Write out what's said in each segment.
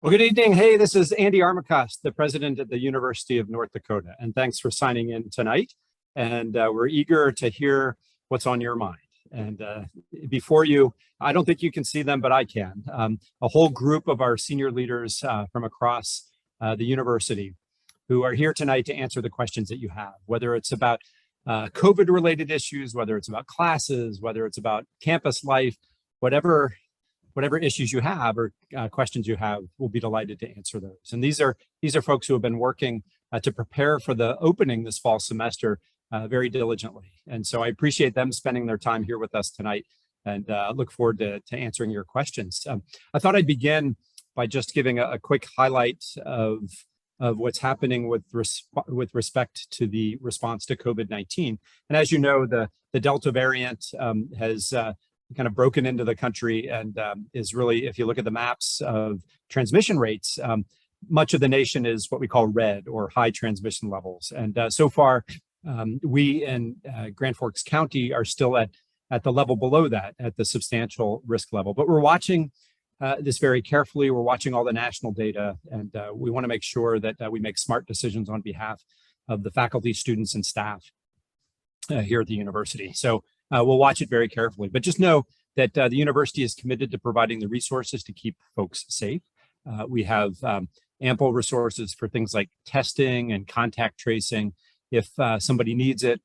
Well, good evening. Hey, this is Andy Armacost, the president at the University of North Dakota, and thanks for signing in tonight. And we're eager to hear what's on your mind. And before you, I don't think you can see them, but I can. A whole group of our senior leaders from across the university who are here tonight to answer the questions that you have, whether it's about COVID-related issues, whether it's about classes, whether it's about campus life, whatever issues you have or questions you have, we'll be delighted to answer those. And these are folks who have been working to prepare for the opening this fall semester very diligently. And so I appreciate them spending their time here with us tonight and look forward to answering your questions. I thought I'd begin by just giving a quick highlight of what's happening with respect to the response to COVID-19. And as you know, the Delta variant has kind of broken into the country and is really, if you look at the maps of transmission rates, much of the nation is what we call red or high transmission levels. And so far, we in Grand Forks County are still at the level below that, at the substantial risk level. But we're watching this very carefully. We're watching all the national data, and we want to make sure that we make smart decisions on behalf of the faculty, students, and staff here at the university. So we'll watch it very carefully, but just know that the university is committed to providing the resources to keep folks safe. We have ample resources for things like testing and contact tracing. If somebody needs it,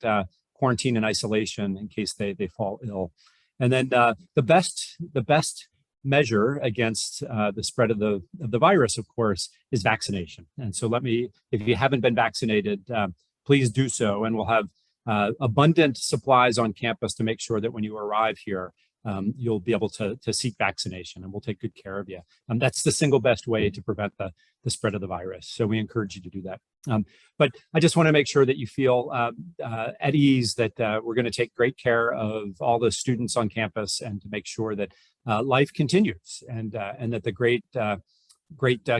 quarantine and isolation in case they fall ill. And then the best measure against the spread of the virus, of course, is vaccination. And so if you haven't been vaccinated, please do so, and we'll have abundant supplies on campus to make sure that when you arrive here, you'll be able to seek vaccination, and we'll take good care of you. That's the single best way to prevent the spread of the virus. So we encourage you to do that. But I just want to make sure that you feel at ease that we're going to take great care of all the students on campus and to make sure that life continues and that the great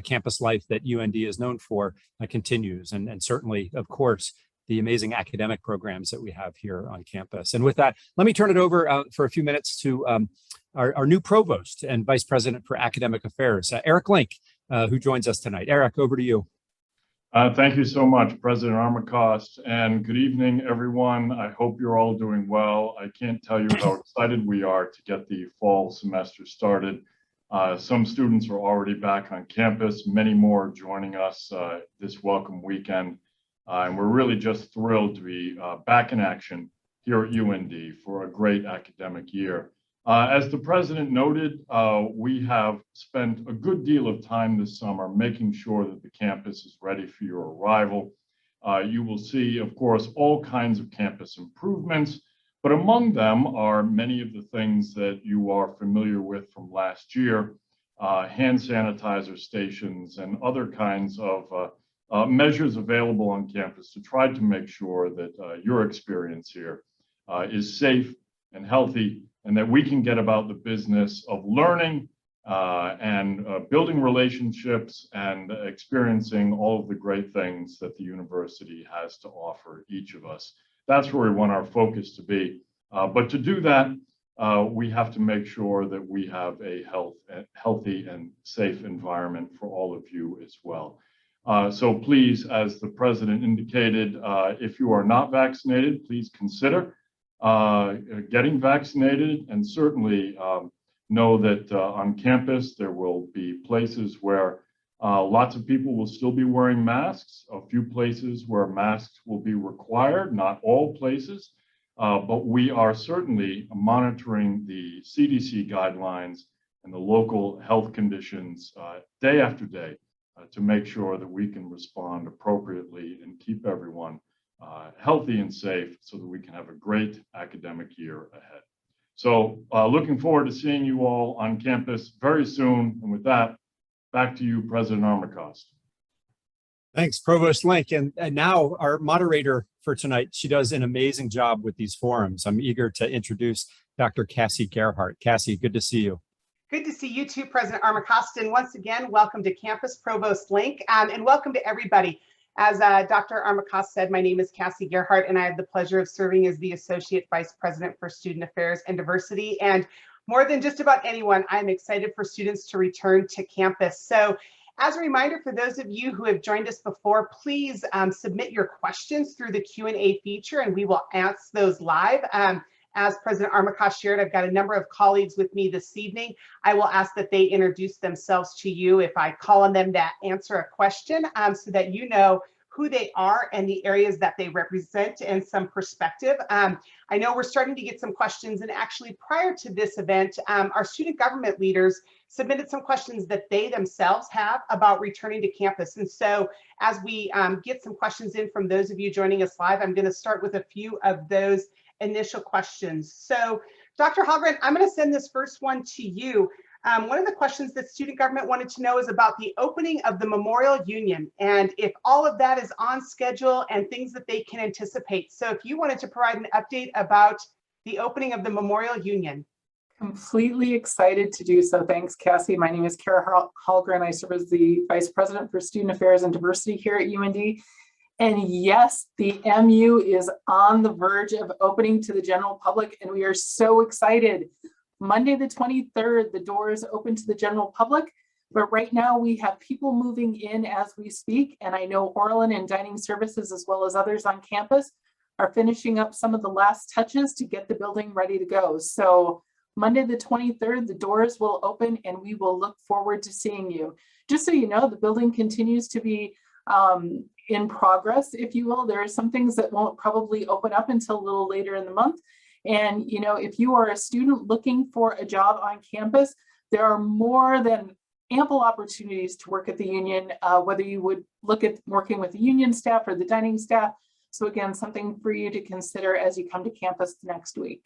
campus life that UND is known for continues. And certainly, of course, the amazing academic programs that we have here on campus. And with that, let me turn it over for a few minutes to our new provost and vice president for academic affairs, Eric Link, who joins us tonight. Eric, over to you. Thank you so much, President Armacost, and good evening, everyone. I hope you're all doing well. I can't tell you how excited we are to get the fall semester started. Some students are already back on campus, many more joining us this welcome weekend. And we're really just thrilled to be back in action here at UND for a great academic year. As the president noted, we have spent a good deal of time this summer making sure that the campus is ready for your arrival. You will see, of course, all kinds of campus improvements, but among them are many of the things that you are familiar with from last year, hand sanitizer stations and other kinds of measures available on campus to try to make sure that your experience here is safe and healthy, and that we can get about the business of learning and building relationships and experiencing all of the great things that the university has to offer each of us. That's where we want our focus to be. But to do that, we have to make sure that we have a healthy and safe environment for all of you as well. So please, as the president indicated, if you are not vaccinated, please consider getting vaccinated, and certainly know that on campus there will be places where lots of people will still be wearing masks, a few places where masks will be required, not all places, but we are certainly monitoring the CDC guidelines and the local health conditions day after day to make sure that we can respond appropriately and keep everyone healthy and safe so that we can have a great academic year ahead. So looking forward to seeing you all on campus very soon. And with that, back to you, President Armacost. Thanks, Provost Link. And now our moderator for tonight, she does an amazing job with these forums. I'm eager to introduce Dr. Cassie Gerhardt. Cassie, good to see you. Good to see you too, President Armacost. And once again, welcome to campus, Provost Link, and welcome to everybody. As Dr. Armacost said, my name is Cassie Gerhardt, and I have the pleasure of serving as the Associate Vice President for Student Affairs and Diversity. And more than just about anyone, I'm excited for students to return to campus. So As a reminder, for those of you who have joined us before, please submit your questions through the Q&A feature, and we will answer those live. As President Armacost shared, I've got a number of colleagues with me this evening. I will ask that they introduce themselves to you if I call on them to answer a question, so that you know who they are and the areas that they represent and some perspective. I know we're starting to get some questions, and actually prior to this event, our student government leaders submitted some questions that they themselves have about returning to campus. And so as we get some questions in from those of you joining us live, I'm going to start with a few of those initial questions. So Dr. Hallgren, I'm going to send this first one to you. One of the questions that student government wanted to know is about the opening of the Memorial Union and if all of that is on schedule and things that they can anticipate. So if you wanted to provide an update about the opening of the Memorial Union. Completely excited to do so. Thanks, Cassie. My name is Kara Hallgren. I serve as the Vice President for Student Affairs and Diversity here at UND. And yes, the MU is on the verge of opening to the general public, and we are so excited. Monday the 23rd, the doors open to the general public, but right now we have people moving in as we speak, and I know Orlin and Dining Services, as well as others on campus, are finishing up some of the last touches to get the building ready to go. So Monday the 23rd, the doors will open and we will look forward to seeing you. Just so you know, the building continues to be in progress, if you will. There are some things that won't probably open up until a little later in the month. And you know, if you are a student looking for a job on campus, there are more than ample opportunities to work at the union, whether you would look at working with the union staff or the dining staff. So again, something for you to consider as you come to campus next week.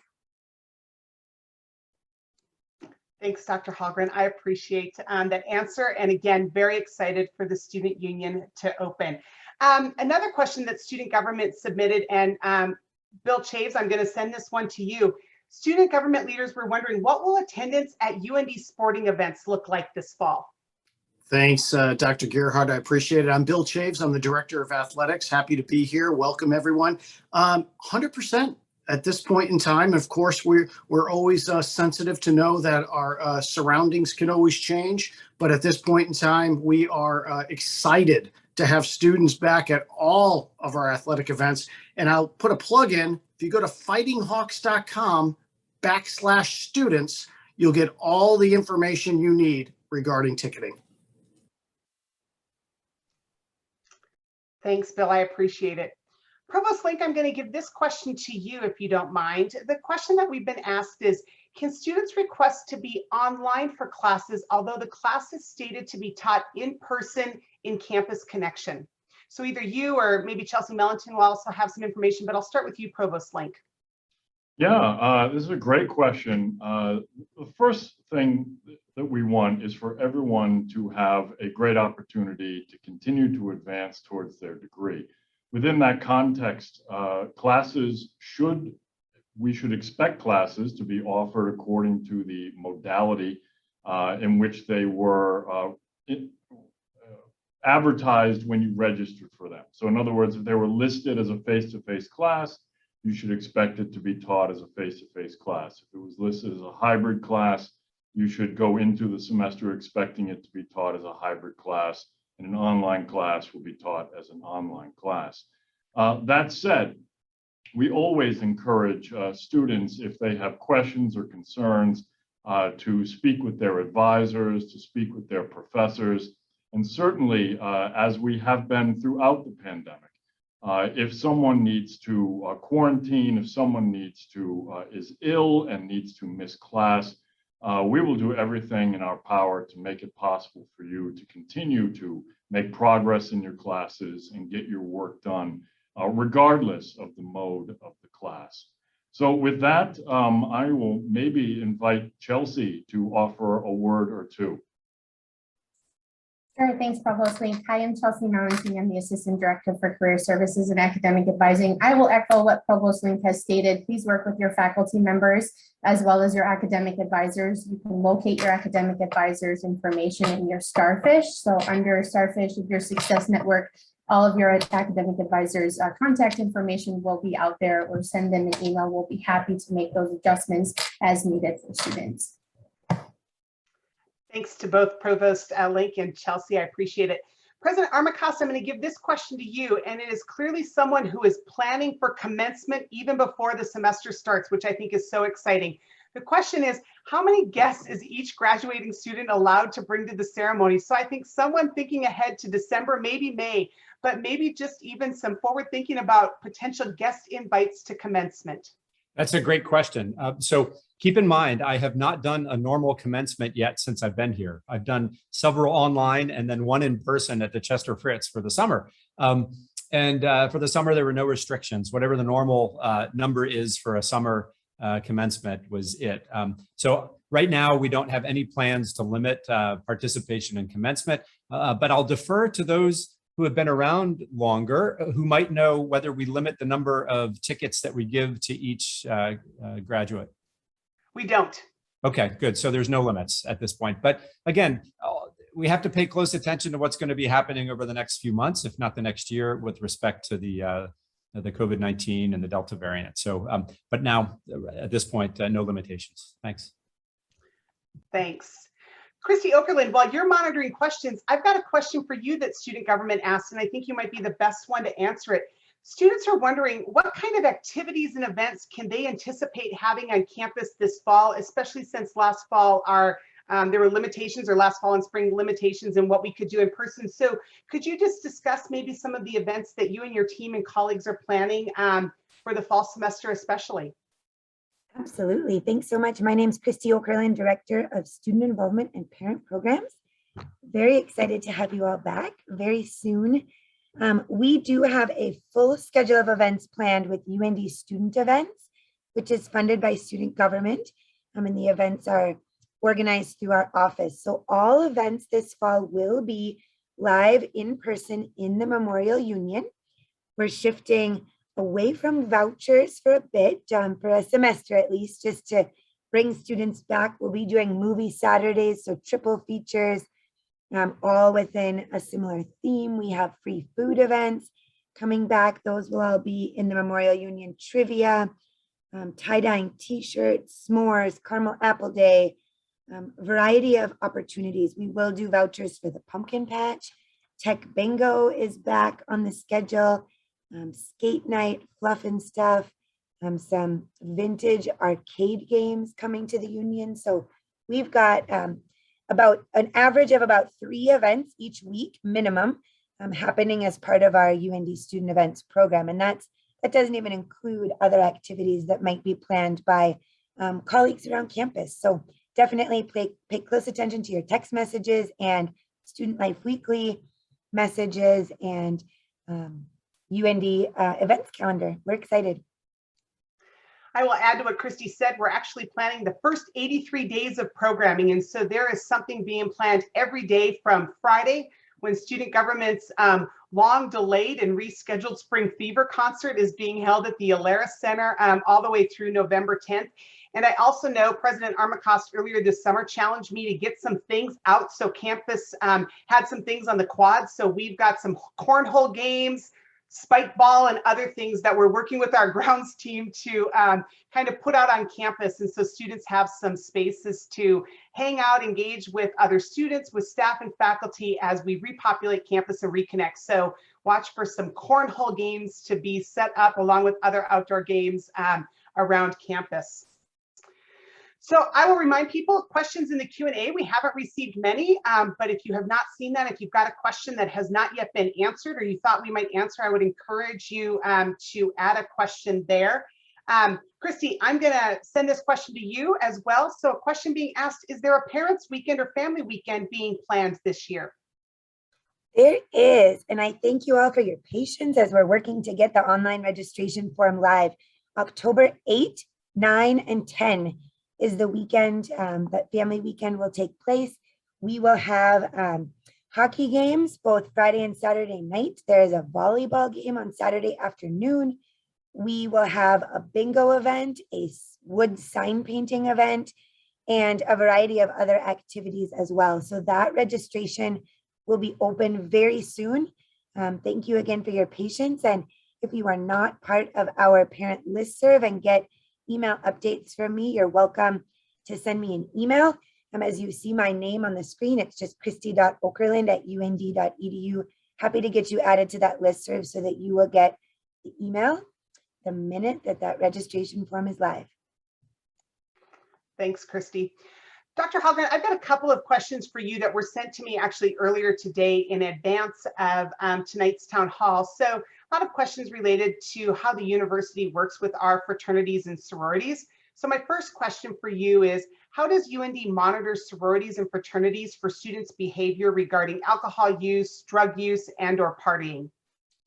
Thanks, Dr. Hallgren. I appreciate that answer. And again, very excited for the student union to open. Another question that student government submitted, and Bill Chaves, I'm going to send this one to you. Student government leaders were wondering, what will attendance at UND sporting events look like this fall? Thanks, Dr. Gerhardt. I appreciate it. I'm Bill Chaves. I'm the Director of Athletics. Happy to be here. Welcome, everyone. 100%. At this point in time, of course, we're always sensitive to know that our surroundings can always change. But at this point in time, we are excited to have students back at all of our athletic events. And I'll put a plug in. If you go to fightinghawks.com/students, you'll get all the information you need regarding ticketing. Thanks, Bill. I appreciate it. Provost Link, I'm going to give this question to you, if you don't mind. The question that we've been asked is, can students request to be online for classes, although the class is stated to be taught in person in campus connection? So either you or maybe Chelsea Mellington will also have some information, but I'll start with you, Provost Link. Yeah, this is a great question. The first thing that we want is for everyone to have a great opportunity to continue to advance towards their degree. Within that context, we should expect classes to be offered according to the modality in which they were advertised when you registered for them. So in other words, if they were listed as a face-to-face class, you should expect it to be taught as a face-to-face class. If it was listed as a hybrid class, you should go into the semester expecting it to be taught as a hybrid class, and an online class will be taught as an online class. That said, we always encourage students, if they have questions or concerns, to speak with their advisors, to speak with their professors, and certainly, as we have been throughout the pandemic, if someone needs to quarantine, if someone is ill and needs to miss class, we will do everything in our power to make it possible for you to continue to make progress in your classes and get your work done, regardless of the mode of the class. So with that, I will maybe invite Chelsea to offer a word or two. Sure, thanks, Provost Link. Hi, I'm Chelsea Mellington. I'm the Assistant Director for Career Services and Academic Advising. I will echo what Provost Link has stated. Please work with your faculty members as well as your academic advisors. You can locate your academic advisors' information in your Starfish. So under Starfish of your Success Network, all of your academic advisors' contact information will be out there, or send them an email. We'll be happy to make those adjustments as needed for students. Thanks to both Provost Link and Chelsea. I appreciate it. President Armacost, I'm going to give this question to you, and it is clearly someone who is planning for commencement even before the semester starts, which I think is so exciting. The question is, how many guests is each graduating student allowed to bring to the ceremony? So I think someone thinking ahead to December, maybe May, but maybe just even some forward thinking about potential guest invites to commencement. That's a great question. So keep in mind, I have not done a normal commencement yet since I've been here. I've done several online and then one in person at the Chester Fritz for the summer. For the summer, there were no restrictions. Whatever the normal number is for a summer commencement was it. So right now, we don't have any plans to limit participation in commencement, but I'll defer to those who have been around longer, who might know whether we limit the number of tickets that we give to each graduate. We don't. Okay, good. So there's no limits at this point. But again, we have to pay close attention to what's going to be happening over the next few months, if not the next year, with respect to the COVID-19 and the Delta variant. So, but now at this point, no limitations. Thanks. Thanks. Christy Okerlund, while you're monitoring questions, I've got a question for you that student government asked, and I think you might be the best one to answer it. Students are wondering what kind of activities and events can they anticipate having on campus this fall, especially since last fall there were limitations, or last fall and spring limitations in what we could do in person. So could you just discuss maybe some of the events that you and your team and colleagues are planning for the fall semester especially? Absolutely. Thanks so much. My name is Christy Okerlund, Director of Student Involvement and Parent Programs. Very excited to have you all back very soon. We do have a full schedule of events planned with UND Student Events, which is funded by student government, and the events are organized through our office. So all events this fall will be live in person in the Memorial Union. We're shifting away from vouchers for a bit, for a semester at least, just to bring students back. We'll be doing movie Saturdays, so triple features, all within a similar theme. We have free food events coming back. Those will all be in the Memorial Union trivia, tie-dyeing t-shirts, s'mores, caramel apple day, variety of opportunities. We will do vouchers for the pumpkin patch. Tech bingo is back on the schedule. Skate night, fluff and stuff, some vintage arcade games coming to the Union. So we've got about an average of about 3 events each week minimum happening as part of our UND Student Events program. And that doesn't even include other activities that might be planned by colleagues around campus. So definitely pay close attention to your text messages and Student Life Weekly messages and UND events calendar. We're excited. I will add to what Christy said. We're actually planning the first 83 days of programming. And so there is something being planned every day from Friday, when student government's long delayed and rescheduled Spring Fever concert is being held at the Alaris Center, all the way through November 10th. And I also know President Armacost earlier this summer challenged me to get some things out. So campus had some things on the quad. So we've got some cornhole games, spike ball, and other things that we're working with our grounds team to kind of put out on campus. And so students have some spaces to hang out, engage with other students, with staff and faculty as we repopulate campus and reconnect. So watch for some cornhole games to be set up along with other outdoor games around campus. So I will remind people, questions in the Q&A, we haven't received many, but if you have not seen that, if you've got a question that has not yet been answered or you thought we might answer, I would encourage you to add a question there. Christy, I'm gonna send this question to you as well. So a question being asked, is there a parents' weekend or family weekend being planned this year? There is, and I thank you all for your patience as we're working to get the online registration form live. October 8, 9, and 10 is the weekend that family weekend will take place. We will have hockey games both Friday and Saturday night. There is a volleyball game on Saturday afternoon. We will have a bingo event, a wood sign painting event, and a variety of other activities as well. So that registration will be open very soon. Thank you again for your patience. And if you are not part of our parent listserv and get email updates from me, you're welcome to send me an email. As you see my name on the screen, it's just christy.okerland@und.edu. Happy to get you added to that listserv so that you will get the email the minute that registration form is live. Thanks, Christy. Dr. Hallgren, I've got a couple of questions for you that were sent to me actually earlier today in advance of tonight's town hall. So a lot of questions related to how the university works with our fraternities and sororities. So my first question for you is, how does UND monitor sororities and fraternities for students' behavior regarding alcohol use, drug use, and/or partying?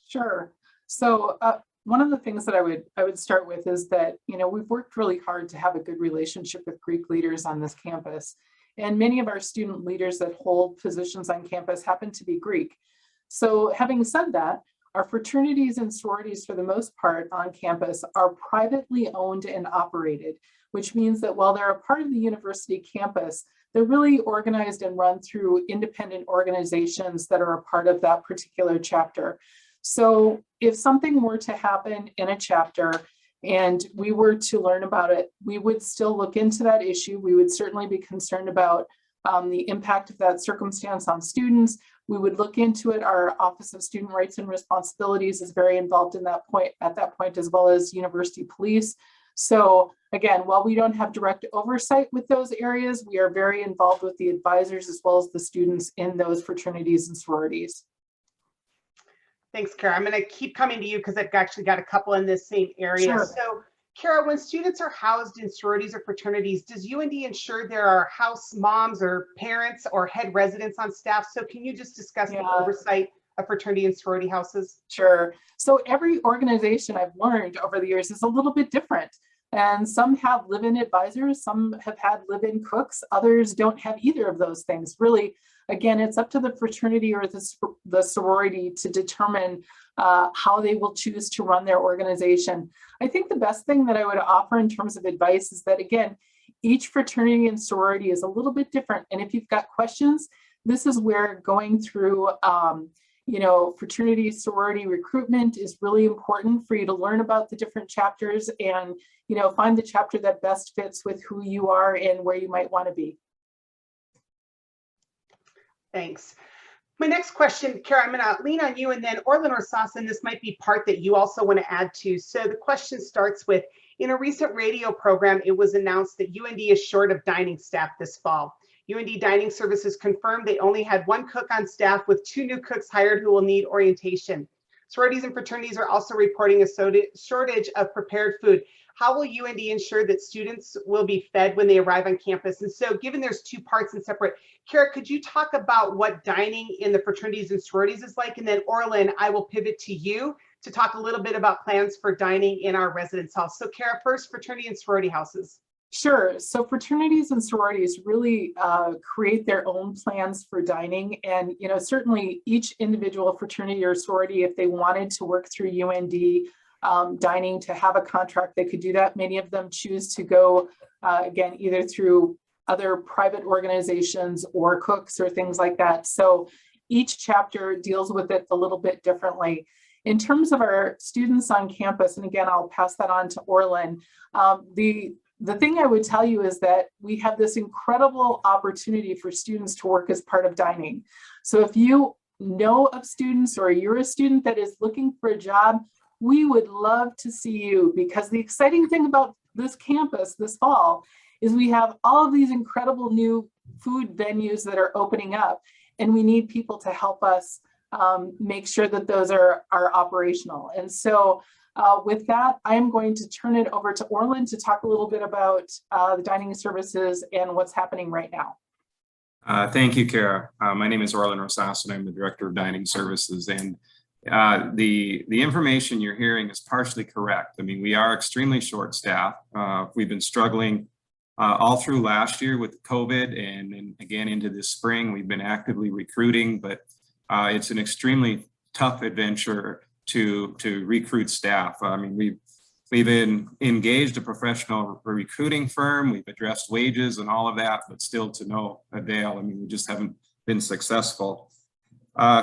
Sure. So one of the things that I would start with is that, we've worked really hard to have a good relationship with Greek leaders on this campus. And many of our student leaders that hold positions on campus happen to be Greek. So having said that, our fraternities and sororities, for the most part on campus, are privately owned and operated, which means that while they're a part of the university campus, they're really organized and run through independent organizations that are a part of that particular chapter. So if something were to happen in a chapter and we were to learn about it, we would still look into that issue. We would certainly be concerned about the impact of that circumstance on students. We would look into it. Our Office of Student Rights and Responsibilities is very involved in that point, as well as university police. So again, while we don't have direct oversight with those areas, we are very involved with the advisors as well as the students in those fraternities and sororities. Thanks, Kara. I'm going to keep coming to you because I've actually got a couple in this same area. Sure. So, Kara, when students are housed in sororities or fraternities, does UND ensure there are house moms or parents or head residents on staff? So can you just discuss the oversight of fraternity and sorority houses? Sure. So every organization, I've learned over the years, is a little bit different. And some have live-in advisors, some have had live-in cooks, others don't have either of those things. Really, again, it's up to the fraternity or the sorority to determine how they will choose to run their organization. I think the best thing that I would offer in terms of advice is that, again, each fraternity and sorority is a little bit different. And if you've got questions, this is where going through fraternity, sorority recruitment is really important for you to learn about the different chapters and, find the chapter that best fits with who you are and where you might want to be. Thanks. My next question, Kara, I'm going to lean on you, and then Orlin or Sasan, this might be part that you also want to add to. So the question starts with, in a recent radio program, it was announced that UND is short of dining staff this fall. UND Dining Services confirmed they only had one cook on staff with 2 new cooks hired who will need orientation. Sororities and fraternities are also reporting a shortage of prepared food. How will UND ensure that students will be fed when they arrive on campus? And so given there's 2 parts and separate, Kara, could you talk about what dining in the fraternities and sororities is like? And then Orlin, I will pivot to you to talk a little bit about plans for dining in our residence hall. So Kara, first, fraternity and sorority houses. Sure. So fraternities and sororities really create their own plans for dining. And, certainly each individual fraternity or sorority, if they wanted to work through UND dining to have a contract, they could do that. Many of them choose to go, again, either through other private organizations or cooks or things like that. So each chapter deals with it a little bit differently. In terms of our students on campus, and again, I'll pass that on to Orlin, the thing I would tell you is that we have this incredible opportunity for students to work as part of dining. So if you know of students or you're a student that is looking for a job, we would love to see you, because the exciting thing about this campus this fall is we have all of these incredible new food venues that are opening up, and we need people to help us make sure that those are operational. And so with that, I'm going to turn it over to Orlin to talk a little bit about the dining services and what's happening right now. Thank you, Kara. My name is Orlin Rosas, and I'm the Director of Dining Services. And the information you're hearing is partially correct. I mean, we are extremely short-staffed. We've been struggling all through last year with COVID, and again into this spring. We've been actively recruiting, but it's an extremely tough adventure to recruit staff. I mean, we've been engaged a professional recruiting firm. We've addressed wages and all of that, but still to no avail. I mean, we just haven't been successful.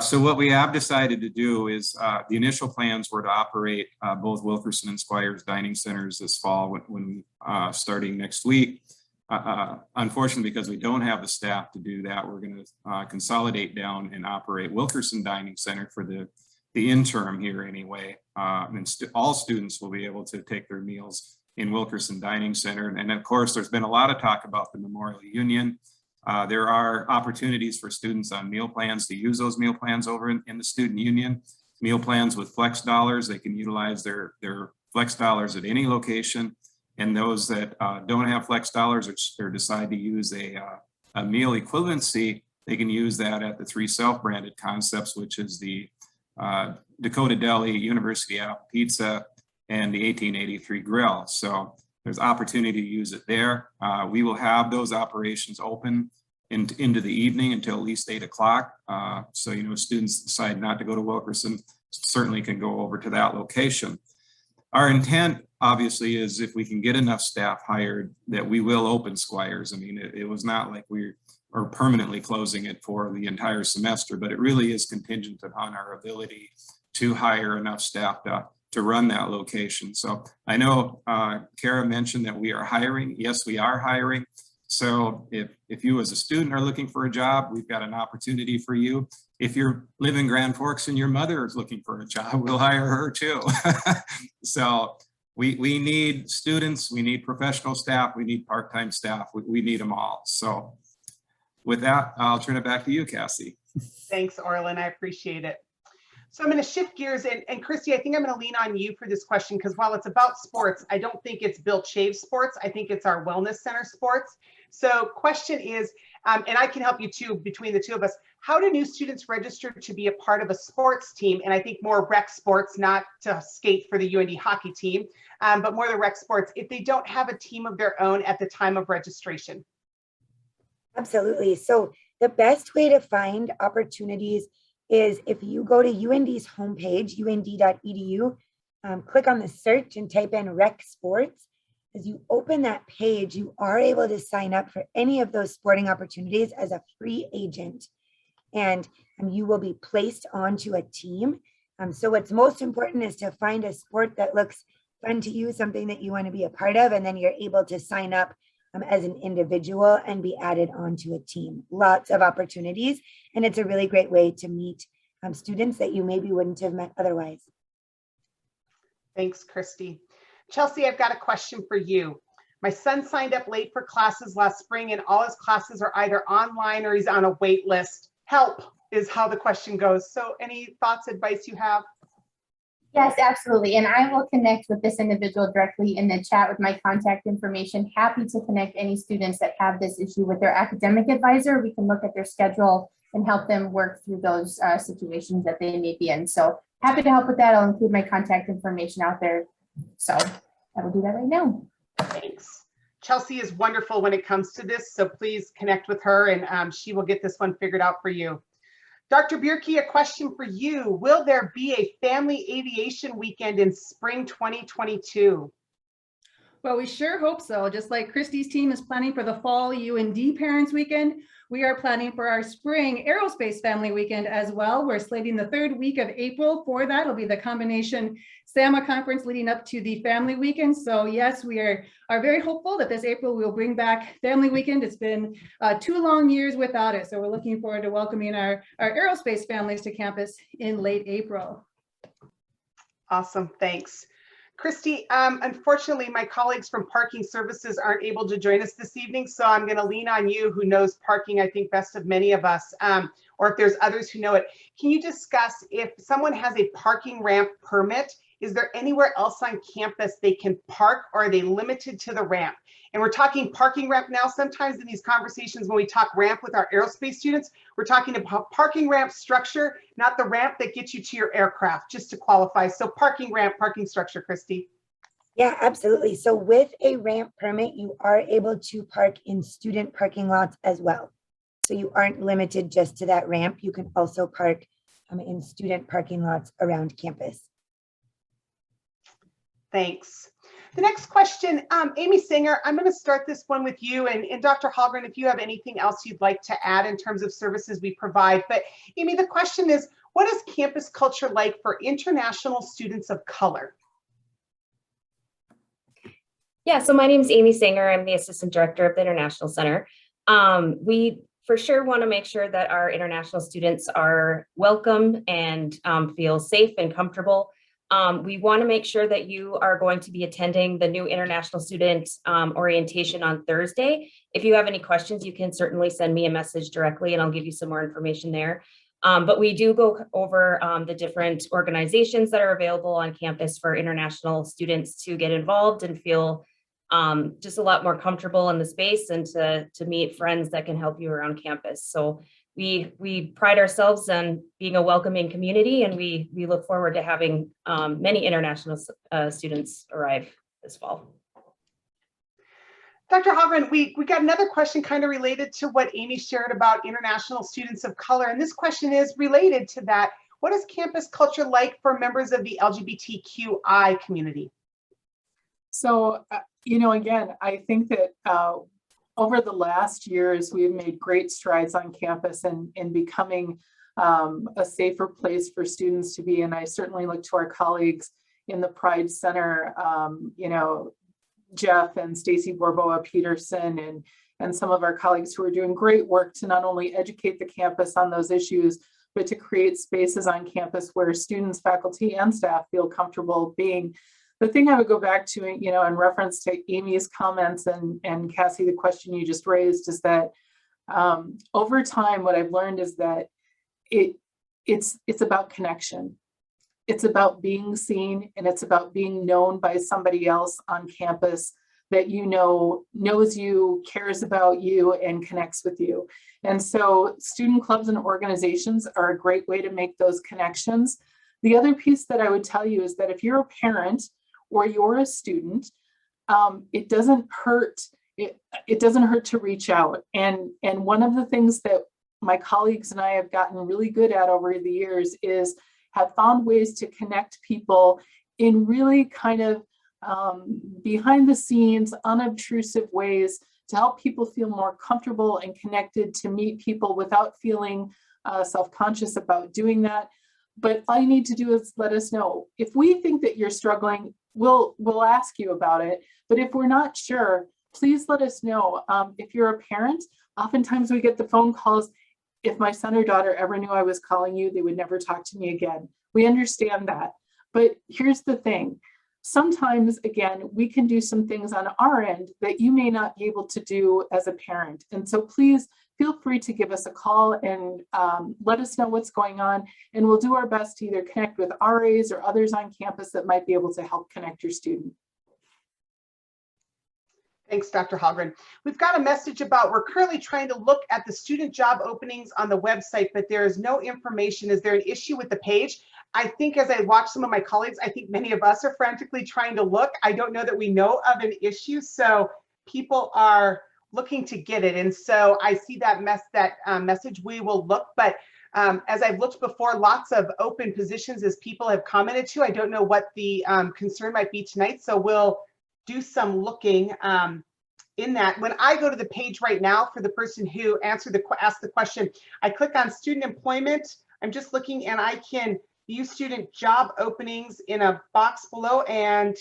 So what we have decided to do is the initial plans were to operate both Wilkerson and Squires dining centers this fall when starting next week. unfortunately, because we don't have the staff to do that, we're going to consolidate down and operate Wilkerson Dining Center for the interim here anyway. And all students will be able to take their meals in Wilkerson Dining Center. And of course, there's been a lot of talk about the Memorial Union. There are opportunities for students on meal plans to use those meal plans over in the student union. Meal plans with flex dollars, they can utilize their flex dollars at any location. And those that don't have flex dollars or decide to use a meal equivalency, they can use that at the 3 self-branded concepts, which is the Dakota Deli, University Apple Pizza, and the 1883 Grill. So there's opportunity to use it there. We will have those operations open into the evening until at least 8 o'clock. So, you know, students decide not to go to Wilkerson, certainly can go over to that location. Our intent, obviously, is if we can get enough staff hired that we will open Squires. I mean, it was not like we are permanently closing it for the entire semester, but it really is contingent upon our ability to hire enough staff to run that location. So I know Kara mentioned that we are hiring. Yes, we are hiring. So if you as a student are looking for a job, we've got an opportunity for you. If you live in Grand Forks and your mother is looking for a job, we'll hire her too. So we need students, we need professional staff, we need part-time staff, we need them all. So with that, I'll turn it back to you, Cassie. Thanks, Orlin. I appreciate it. So I'm going to shift gears, and Christy, I think I'm going to lean on you for this question, because while it's about sports, I don't think it's Bill Chaves sports. I think it's our Wellness Center sports. So question is, and I can help you too, between the two of us, how do new students register to be a part of a sports team? And I think more rec sports, not to skate for the UND hockey team, but more the rec sports, if they don't have a team of their own at the time of registration? Absolutely. So the best way to find opportunities is if you go to UND's homepage, und.edu, click on the search and type in rec sports. As you open that page, you are able to sign up for any of those sporting opportunities as a free agent, and you will be placed onto a team. So what's most important is to find a sport that looks fun to you, something that you want to be a part of, and then you're able to sign up as an individual and be added onto a team. Lots of opportunities, and it's a really great way to meet students that you maybe wouldn't have met otherwise. Thanks, Christy. Chelsea, I've got a question for you. My son signed up late for classes last spring, and all his classes are either online or he's on a wait list. Help is how the question goes. So any thoughts, advice you have? Yes, absolutely. And I will connect with this individual directly in the chat with my contact information. Happy to connect any students that have this issue with their academic advisor. We can look at their schedule and help them work through those situations that they may be in. So happy to help with that. I'll include my contact information out there. So I will do that right now. Thanks. Chelsea is wonderful when it comes to this, so please connect with her and she will get this one figured out for you. Dr. Bierke, a question for you. Will there be a family aviation weekend in spring 2022? Well, we sure hope so. Just like Christy's team is planning for the fall UND Parents Weekend, we are planning for our spring Aerospace Family Weekend as well. We're slating the 3rd week of April for that. It'll be the combination SAMA conference leading up to the Family Weekend. So yes, we are very hopeful that this April we'll bring back Family Weekend. It's been 2 long years without it. So we're looking forward to welcoming our aerospace families to campus in late April. Awesome, thanks. Christy, unfortunately, my colleagues from Parking Services aren't able to join us this evening, so I'm going to lean on you, who knows parking, I think, best of many of us, or if there's others who know it. Can you discuss if someone has a parking ramp permit, is there anywhere else on campus they can park, or are they limited to the ramp? And we're talking parking ramp now. Sometimes in these conversations, when we talk ramp with our aerospace students, we're talking about parking ramp structure, not the ramp that gets you to your aircraft, just to qualify. So parking ramp, parking structure, Christy. Yeah, absolutely. So with a ramp permit, you are able to park in student parking lots as well. So you aren't limited just to that ramp. You can also park in student parking lots around campus. Thanks. The next question, Amy Singer, I'm going to start this one with you, and Dr. Hallgren, if you have anything else you'd like to add in terms of services we provide. But Amy, the question is, what is campus culture like for international students of color? Yeah, so my name is Amy Singer. I'm the Assistant Director of the International Center. We for sure want to make sure that our international students are welcome and feel safe and comfortable. We want to make sure that you are going to be attending the new international student orientation on Thursday. If you have any questions, you can certainly send me a message directly and I'll give you some more information there. But we do go over the different organizations that are available on campus for international students to get involved and feel just a lot more comfortable in the space and to meet friends that can help you around campus. So we pride ourselves on being a welcoming community, and we look forward to having many international students arrive this fall. Dr. Hallgren, we got another question kind of related to what Amy shared about international students of color. And this question is related to that. What is campus culture like for members of the LGBTQI community? So, again, I think that over the last years, we've made great strides on campus and in becoming a safer place for students to be. And I certainly look to our colleagues in the Pride Center, Jeff and Stacy Borboa Peterson and some of our colleagues who are doing great work to not only educate the campus on those issues, but to create spaces on campus where students, faculty, and staff feel comfortable being. The thing I would go back to, in reference to Amy's comments and Cassie, the question you just raised, is that over time, what I've learned is that it's about connection. It's about being seen, and it's about being known by somebody else on campus that knows you, cares about you, and connects with you. And so student clubs and organizations are a great way to make those connections. The other piece that I would tell you is that if you're a parent or you're a student, it doesn't hurt. It doesn't hurt to reach out. And one of the things that my colleagues and I have gotten really good at over the years is have found ways to connect people in really kind of behind the scenes, unobtrusive ways to help people feel more comfortable and connected to meet people without feeling self-conscious about doing that. But all you need to do is let us know. If we think that you're struggling, we'll ask you about it. But if we're not sure, please let us know. If you're a parent, oftentimes we get the phone calls. If my son or daughter ever knew I was calling you, they would never talk to me again. We understand that. But here's the thing. Sometimes, again, we can do some things on our end that you may not be able to do as a parent. And so please feel free to give us a call and let us know what's going on. And we'll do our best to either connect with RAs or others on campus that might be able to help connect your student. Thanks, Dr. Hallgren. We've got a message about we're currently trying to look at the student job openings on the website, but there is no information. Is there an issue with the page? I think as I watch some of my colleagues, I think many of us are frantically trying to look. I don't know that we know of an issue, so people are looking to get it. And so I see that message. We will look, but as I've looked before, lots of open positions as people have commented to. I don't know what the concern might be tonight, so we'll do some looking in that. When I go to the page right now for the person who asked the question, I click on student employment. I'm just looking and I can view student job openings in a box below, and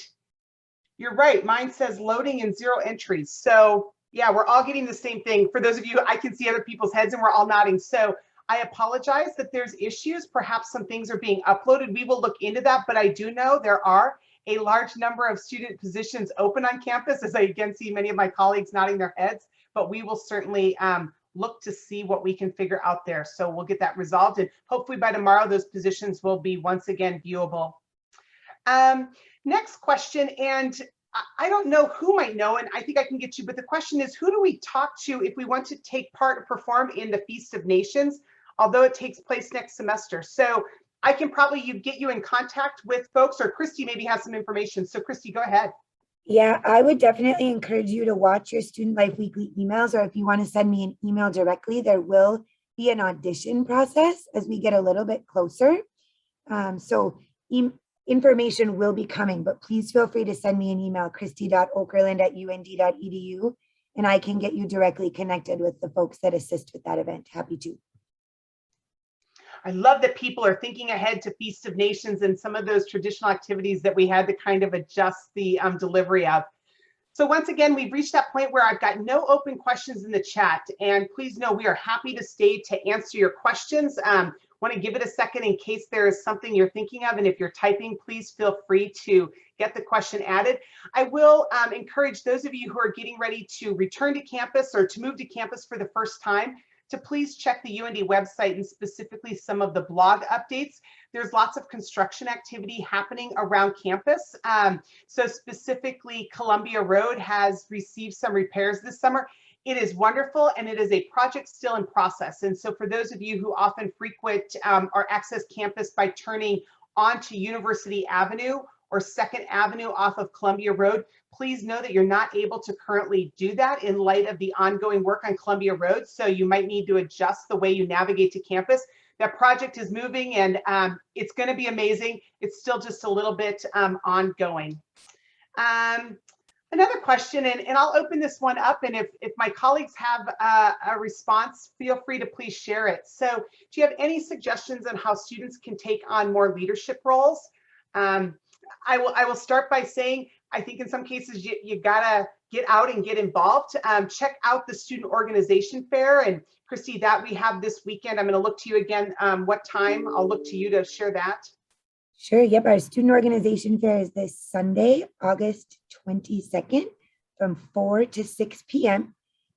you're right, mine says loading and 0 entries. So yeah, we're all getting the same thing. For those of you, I can see other people's heads and we're all nodding. So I apologize that there's issues. Perhaps some things are being uploaded. We will look into that, but I do know there are a large number of student positions open on campus, as I again see many of my colleagues nodding their heads, but we will certainly look to see what we can figure out there. So we'll get that resolved, and hopefully by tomorrow, those positions will be once again viewable. Next question, and I don't know who might know, and I think I can get you, but the question is, who do we talk to if we want to take part or perform in the Feast of Nations, although it takes place next semester? So I can probably get you in contact with folks, or Christy maybe has some information. So Christy, go ahead. Yeah, I would definitely encourage you to watch your Student Life Weekly emails, or if you want to send me an email directly, there will be an audition process as we get a little bit closer. Information will be coming, but please feel free to send me an email, christy.okerland@und.edu, and I can get you directly connected with the folks that assist with that event. Happy to. I love that people are thinking ahead to Feast of Nations and some of those traditional activities that we had to kind of adjust the delivery of. So once again, we've reached that point where I've got no open questions in the chat, and please know we are happy to stay to answer your questions. Want to give it a second in case there is something you're thinking of, and if you're typing, please feel free to get the question added. I will encourage those of you who are getting ready to return to campus or to move to campus for the first time to please check the UND website and specifically some of the blog updates. There's lots of construction activity happening around campus. So specifically, Columbia Road has received some repairs this summer. It is wonderful, and it is a project still in process. And so for those of you who often frequent or access campus by turning onto University Avenue or 2nd Avenue off of Columbia Road, please know that you're not able to currently do that in light of the ongoing work on Columbia Road. So you might need to adjust the way you navigate to campus. That project is moving, and it's going to be amazing. It's still just a little bit ongoing. Another question, and I'll open this one up, and if my colleagues have a response, feel free to please share it. So do you have any suggestions on how students can take on more leadership roles? I will start by saying, I think in some cases you gotta get out and get involved. Check out the student organization fair, and Christy, that we have this weekend. I'm going to look to you again. What time? I'll look to you to share that. Sure. Yep. Our student organization fair is this Sunday, August 22nd from 4 to 6 p.m.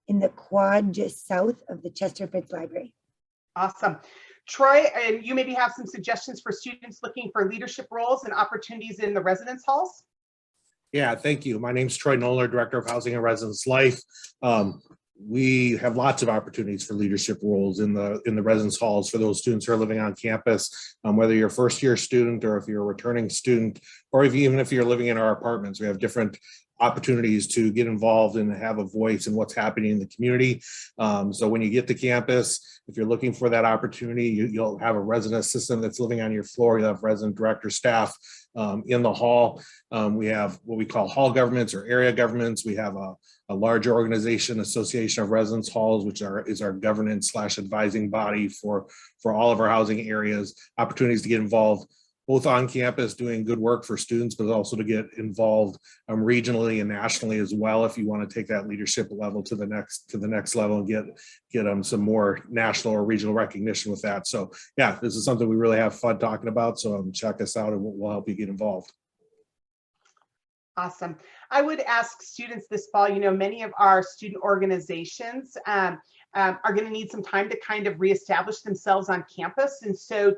in the quad just south of the Chester Fritz Library. Awesome. Troy, and you maybe have some suggestions for students looking for leadership roles and opportunities in the residence halls? Yeah, thank you. My name's Troy Noller, Director of Housing and Residence Life. We have lots of opportunities for leadership roles in the residence halls for those students who are living on campus, whether you're a first-year student or if you're a returning student, or even if you're living in our apartments. We have different opportunities to get involved and have a voice in what's happening in the community. So when you get to campus, if you're looking for that opportunity, you'll have a resident assistant that's living on your floor. You'll have resident director staff in the hall. We have what we call hall governments or area governments. We have a larger organization, Association of Residence Halls, which is our governance / advising body for all of our housing areas. Opportunities to get involved both on campus doing good work for students, but also to get involved regionally and nationally as well if you want to take that leadership level to the next level and get some more national or regional recognition with that. So yeah, this is something we really have fun talking about. So check us out and we'll help you get involved. Awesome. I would ask students this fall, many of our student organizations are going to need some time to kind of reestablish themselves on campus. And so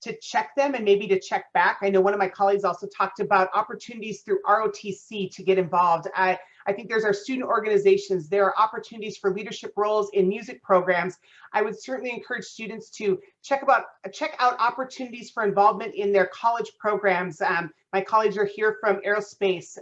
to check them and maybe to check back. I know one of my colleagues also talked about opportunities through ROTC to get involved. I think there's our student organizations. There are opportunities for leadership roles in music programs. I would certainly encourage students to check out opportunities for involvement in their college programs. My colleagues are here from aerospace,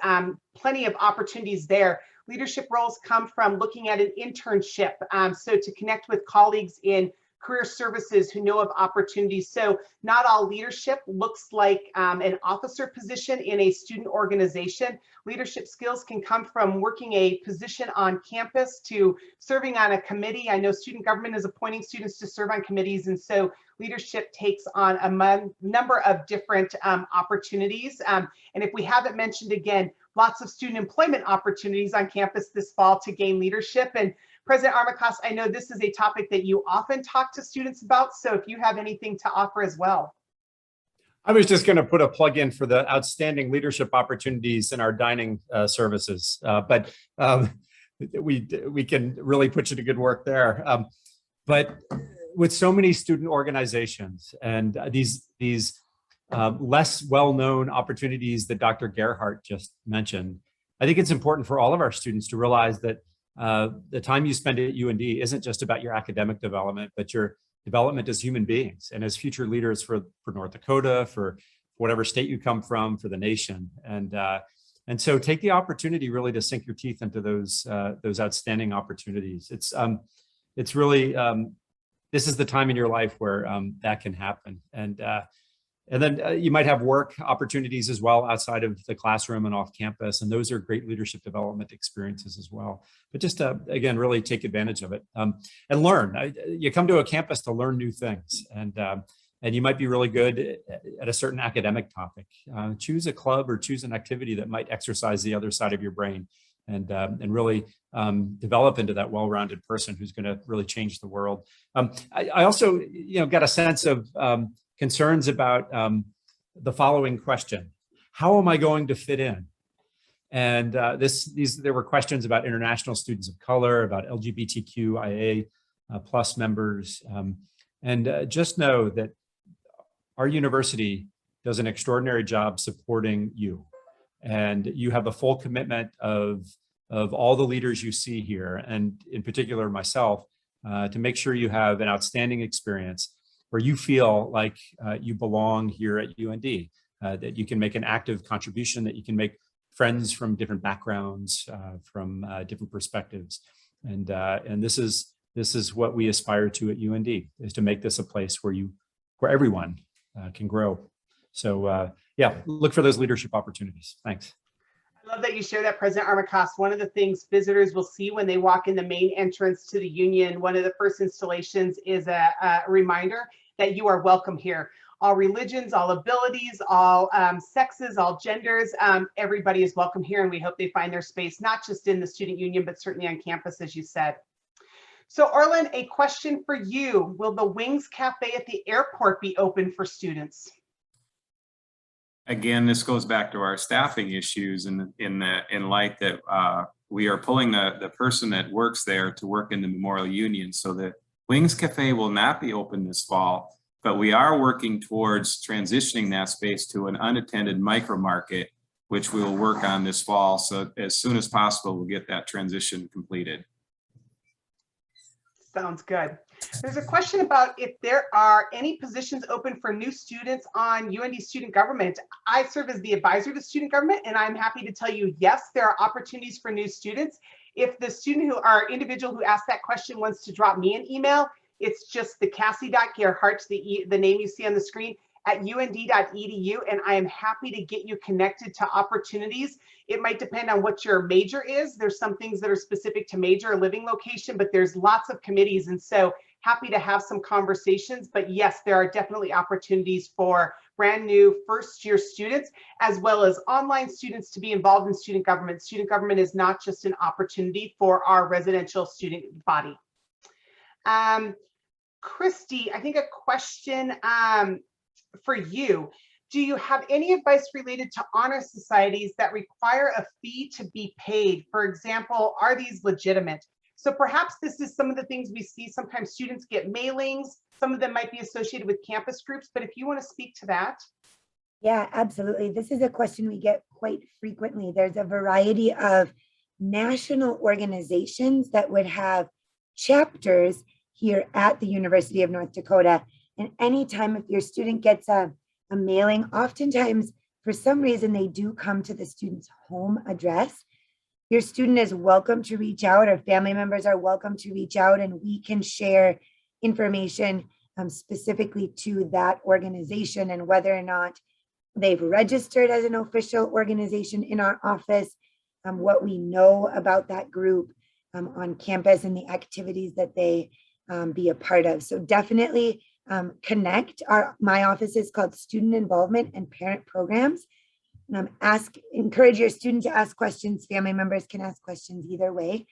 plenty of opportunities there. Leadership roles come from looking at an internship. So to connect with colleagues in career services who know of opportunities. So not all leadership looks like an officer position in a student organization. Leadership skills can come from working a position on campus to serving on a committee. I know student government is appointing students to serve on committees, and so leadership takes on a number of different opportunities. And if we haven't mentioned, again, lots of student employment opportunities on campus this fall to gain leadership. And President Armacost, I know this is a topic that you often talk to students about, so if you have anything to offer as well. I was just going to put a plug in for the outstanding leadership opportunities in our dining services, but we can really put you to good work there. But with so many student organizations and these less well-known opportunities that Dr. Gerhardt just mentioned, I think it's important for all of our students to realize that the time you spend at UND isn't just about your academic development, but your development as human beings and as future leaders for North Dakota, for whatever state you come from, for the nation. And so take the opportunity really to sink your teeth into those outstanding opportunities. It's really, this is the time in your life where that can happen. And then you might have work opportunities as well outside of the classroom and off campus. And those are great leadership development experiences as well. But just again, really take advantage of it and learn. You come to a campus to learn new things. And and you might be really good at a certain academic topic. Choose a club or choose an activity that might exercise the other side of your brain, and really develop into that well-rounded person who's going to really change the world. I also, got a sense of concerns about the following question: how am I going to fit in? And there were questions about international students of color, about LGBTQIA plus members, and just know that our university does an extraordinary job supporting you. And you have a full commitment of all the leaders you see here, and in particular myself, to make sure you have an outstanding experience where you feel like you belong here at UND, that you can make an active contribution, that you can make friends from different backgrounds, from different perspectives. And this is what we aspire to at UND, is to make this a place where everyone can grow. So yeah, look for those leadership opportunities. Thanks. I love that you share that, President Armacost. One of the things visitors will see when they walk in the main entrance to the Union, one of the first installations is a reminder that you are welcome here. All religions, all abilities, all sexes, all genders, everybody is welcome here, and we hope they find their space, not just in the Student Union, but certainly on campus, as you said. So Orlin, a question for you. Will the Wings Cafe at the airport be open for students? Again, this goes back to our staffing issues in light that we are pulling the person that works there to work in the Memorial Union. So the Wings Cafe will not be open this fall, but we are working towards transitioning that space to an unattended micro market, which we will work on this fall. So as soon as possible, we'll get that transition completed. Sounds good. There's a question about if there are any positions open for new students on UND student government. I serve as the advisor to student government, and I'm happy to tell you, yes, there are opportunities for new students. If the student individual who asked that question wants to drop me an email, it's just the Cassie.Gerhart, the name you see on the screen, at und.edu, and I am happy to get you connected to opportunities. It might depend on what your major is. There's some things that are specific to major or living location, but there's lots of committees, and so happy to have some conversations. But yes, there are definitely opportunities for brand new first-year students, as well as online students, to be involved in student government. Student government is not just an opportunity for our residential student body. Christy, I think a question for you. Do you have any advice related to honor societies that require a fee to be paid? For example, are these legitimate? So perhaps this is some of the things we see. Sometimes students get mailings. Some of them might be associated with campus groups, but if you want to speak to that. Yeah, absolutely. This is a question we get quite frequently. There's a variety of national organizations that would have chapters here at the University of North Dakota. And anytime if your student gets a mailing, oftentimes for some reason they do come to the student's home address. Your student is welcome to reach out, or family members are welcome to reach out, and we can share information specifically to that organization and whether or not they've registered as an official organization in our office, what we know about that group on campus and the activities that they be a part of. So definitely connect. My office is called Student Involvement and Parent Programs. Encourage your student to ask questions. Family members can ask questions either way.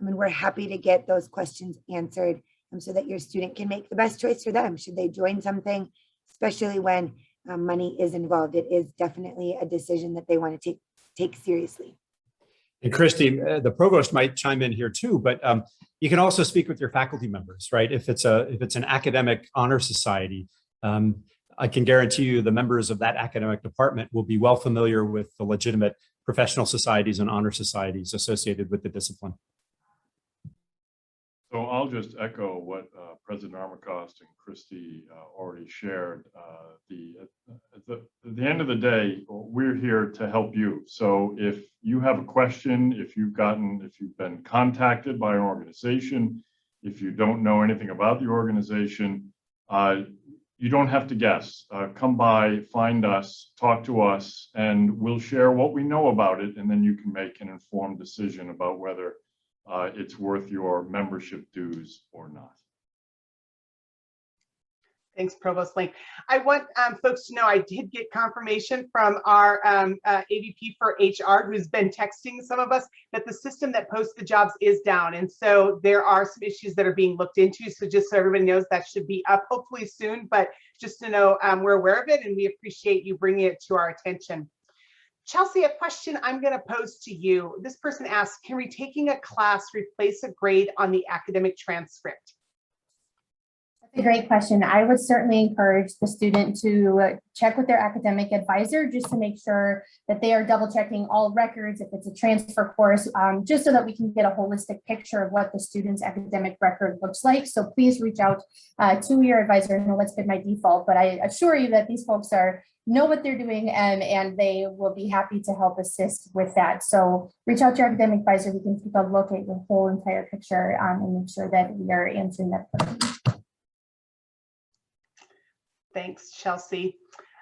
We're happy to get those questions answered so that your student can make the best choice for them. Should they join something, especially when money is involved, it is definitely a decision that they want to take seriously. And Christy, the provost might chime in here too, but you can also speak with your faculty members, right? If it's an academic honor society, I can guarantee you the members of that academic department will be well familiar with the legitimate professional societies and honor societies associated with the discipline. So I'll just echo what President Armacost and Christy already shared. At the end of the day, we're here to help you. So if you have a question, if you've been contacted by an organization, if you don't know anything about the organization, you don't have to guess. Come by, find us, talk to us, and we'll share what we know about it, and then you can make an informed decision about whether it's worth your membership dues or not. Thanks, Provost Link. I want folks to know I did get confirmation from our AVP for HR, who's been texting some of us, that the system that posts the jobs is down. And so there are some issues that are being looked into. So just so everybody knows, that should be up hopefully soon, but just to know we're aware of it and we appreciate you bringing it to our attention. Chelsea, a question I'm going to pose to you. This person asks, can retaking a class replace a grade on the academic transcript? That's a great question. I would certainly encourage the student to check with their academic advisor just to make sure that they are double checking all records if it's a transfer course, just so that we can get a holistic picture of what the student's academic record looks like. So please reach out to your advisor. I know that's been my default, but I assure you that these folks know what they're doing and they will be happy to help assist with that. So reach out to your academic advisor. We can take a look at your whole entire picture and make sure that we are answering that question. Thanks, Chelsea.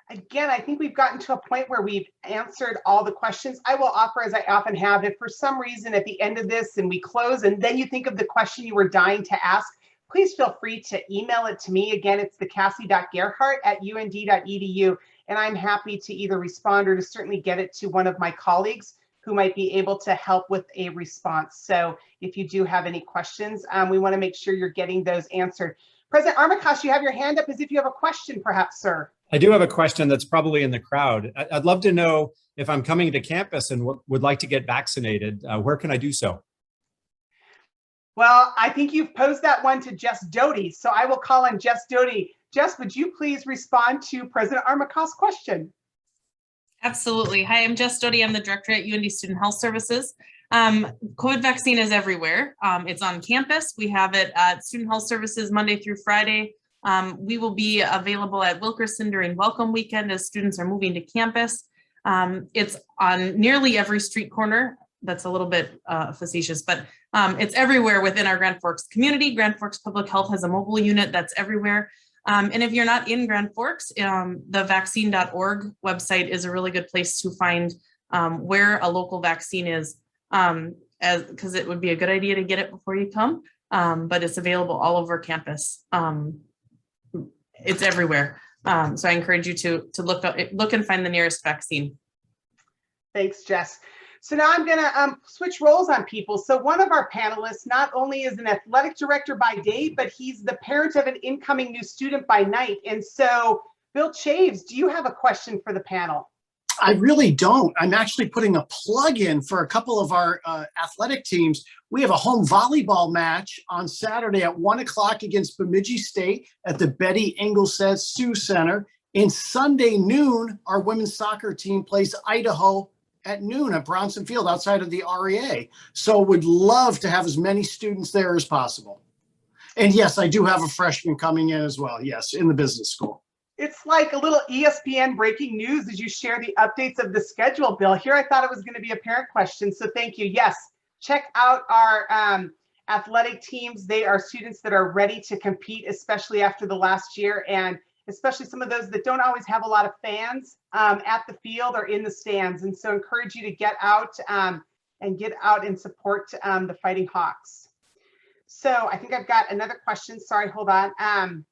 Again, I think we've gotten to a point where we've answered all the questions. I will offer, as I often have, if for some reason at the end of this and we close and then you think of the question you were dying to ask, please feel free to email it to me. Again, it's the cassie.gerhart@und.edu, and I'm happy to either respond or to certainly get it to one of my colleagues who might be able to help with a response. So if you do have any questions, we want to make sure you're getting those answered. President Armacost, you have your hand up as if you have a question, perhaps, sir. I do have a question that's probably in the crowd. I'd love to know if I'm coming to campus and would like to get vaccinated, where can I do so? Well, I think you've posed that one to Jess Doty, so I will call on Jess Doty. Jess, would you please respond to President Armacost's question? Absolutely. Hi, I'm Jess Doty. I'm the director at UND Student Health Services. COVID vaccine is everywhere. It's on campus. We have it at Student Health Services Monday through Friday. We will be available at Wilkerson during Welcome Weekend as students are moving to campus. It's on nearly every street corner. That's a little bit facetious, but it's everywhere within our Grand Forks community. Grand Forks Public Health has a mobile unit that's everywhere. And if you're not in Grand Forks, the vaccine.org website is a really good place to find where a local vaccine is, because it would be a good idea to get it before you come, but it's available all over campus. It's everywhere. So I encourage you to look and find the nearest vaccine. Thanks, Jess. So now I'm going to switch roles on people. So one of our panelists not only is an athletic director by day, but he's the parent of an incoming new student by night. And so, Bill Chaves, do you have a question for the panel? I really don't. I'm actually putting a plug in for a couple of our athletic teams. We have a home volleyball match on Saturday at 1 o'clock against Bemidji State at the Betty Engelset Sioux Center. And Sunday noon, our women's soccer team plays Idaho at noon at Bronson Field outside of the REA. So would love to have as many students there as possible. And yes, I do have a freshman coming in as well. Yes, in the business school. It's like a little ESPN breaking news as you share the updates of the schedule, Bill. Here I thought it was going to be a parent question, so thank you. Yes, check out our athletic teams. They are students that are ready to compete, especially after the last year, and especially some of those that don't always have a lot of fans at the field or in the stands. And so encourage you to get out and support the Fighting Hawks. So I think I've got another question. Sorry, hold on. I'm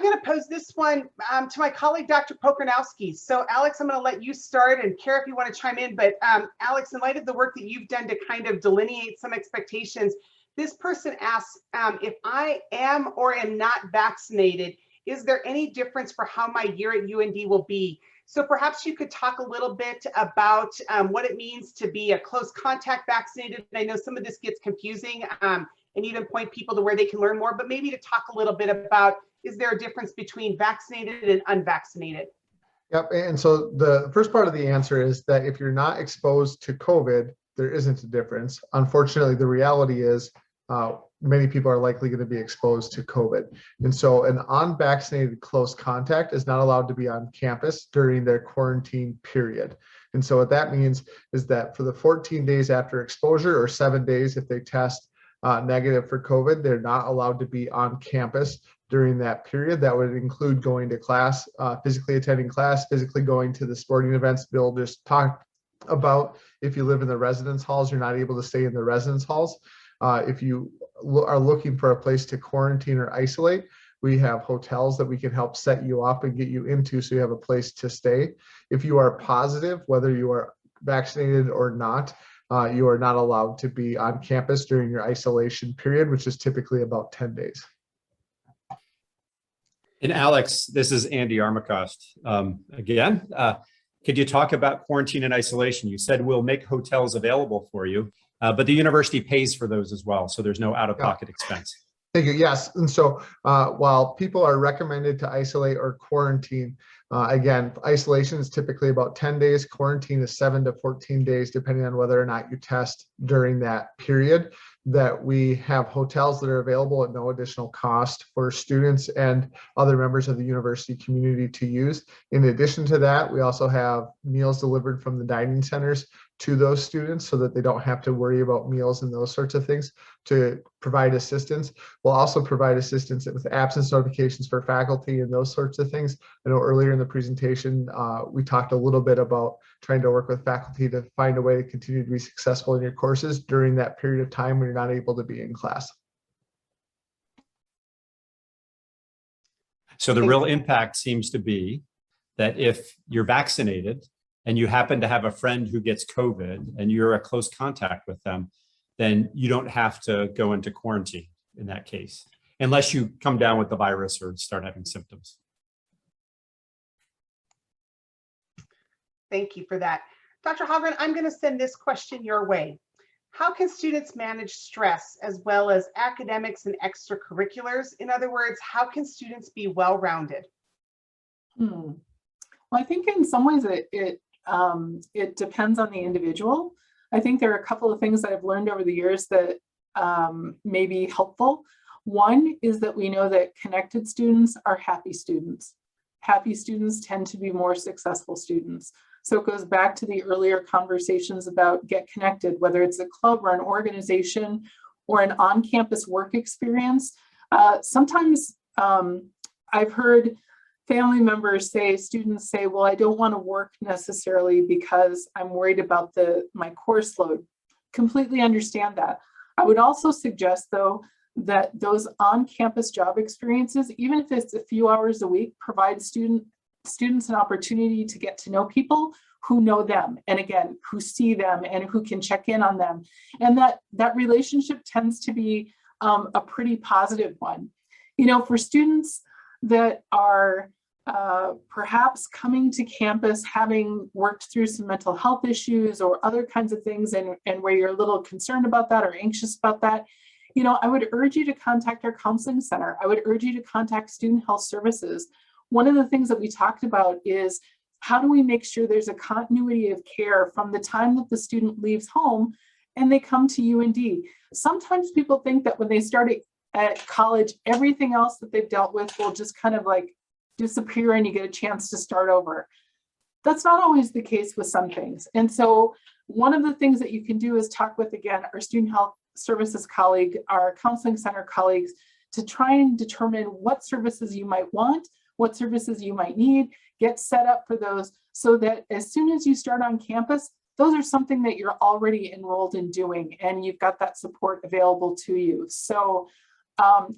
going to pose this one to my colleague, Dr. Pokranowski. So Alex, I'm going to let you start, and Kara, if you want to chime in. But Alex, in light of the work that you've done to kind of delineate some expectations, this person asks, if I am or am not vaccinated, is there any difference for how my year at UND will be? So perhaps you could talk a little bit about what it means to be a close contact vaccinated. And I know some of this gets confusing and even point people to where they can learn more, but maybe to talk a little bit about, is there a difference between vaccinated and unvaccinated? Yep, and so the first part of the answer is that if you're not exposed to COVID, there isn't a difference. Unfortunately, the reality is many people are likely going to be exposed to COVID. And so an unvaccinated close contact is not allowed to be on campus during their quarantine period. And so what that means is that for the 14 days after exposure, or 7 days if they test negative for COVID, they're not allowed to be on campus during that period. That would include going to class, physically attending class, physically going to the sporting events Bill just talked about. If you live in the residence halls, you're not able to stay in the residence halls. If you are looking for a place to quarantine or isolate, we have hotels that we can help set you up and get you into so you have a place to stay. If you are positive, whether you are vaccinated or not, you are not allowed to be on campus during your isolation period, which is typically about 10 days. And Alex, this is Andy Armacost. Again, could you talk about quarantine and isolation? You said we'll make hotels available for you, but the university pays for those as well, so there's no out-of-pocket expense. Thank you. Yes. And so while people are recommended to isolate or quarantine, again, isolation is typically about 10 days. Quarantine is 7 to 14 days, depending on whether or not you test during that period. That we have hotels that are available at no additional cost for students and other members of the university community to use. In addition to that, we also have meals delivered from the dining centers to those students so that they don't have to worry about meals and those sorts of things to provide assistance. We'll also provide assistance with absence notifications for faculty and those sorts of things. I know earlier in the presentation, we talked a little bit about trying to work with faculty to find a way to continue to be successful in your courses during that period of time when you're not able to be in class. So the real impact seems to be that if you're vaccinated and you happen to have a friend who gets COVID and you're a close contact with them, then you don't have to go into quarantine in that case, unless you come down with the virus or start having symptoms. Thank you for that. Dr. Hallgren, I'm going to send this question your way. How can students manage stress as well as academics and extracurriculars? In other words, how can students be well-rounded? Well, I think in some ways it depends on the individual. I think there are a couple of things that I've learned over the years that may be helpful. One is that we know that connected students are happy students. Happy students tend to be more successful students. So it goes back to the earlier conversations about get connected, whether it's a club or an organization or an on-campus work experience. Sometimes I've heard family members say, students say, well, I don't want to work necessarily because I'm worried about my course load. Completely understand that. I would also suggest though, that those on-campus job experiences, even if it's a few hours a week, provide students an opportunity to get to know people who know them, and again, who see them and who can check in on them. And that relationship tends to be a pretty positive one. You know, for students that are perhaps coming to campus having worked through some mental health issues or other kinds of things and where you're a little concerned about that or anxious about that, you know, I would urge you to contact our counseling center. I would urge you to contact Student Health Services. One of the things that we talked about is how do we make sure there's a continuity of care from the time that the student leaves home and they come to UND. Sometimes people think that when they start at college, everything else that they've dealt with will just kind of like disappear and you get a chance to start over. That's not always the case with some things. And so one of the things that you can do is talk with, again, our Student Health Services colleague, our counseling center colleagues, to try and determine what services you might want, what services you might need, get set up for those so that as soon as you start on campus, those are something that you're already enrolled in doing and you've got that support available to you. So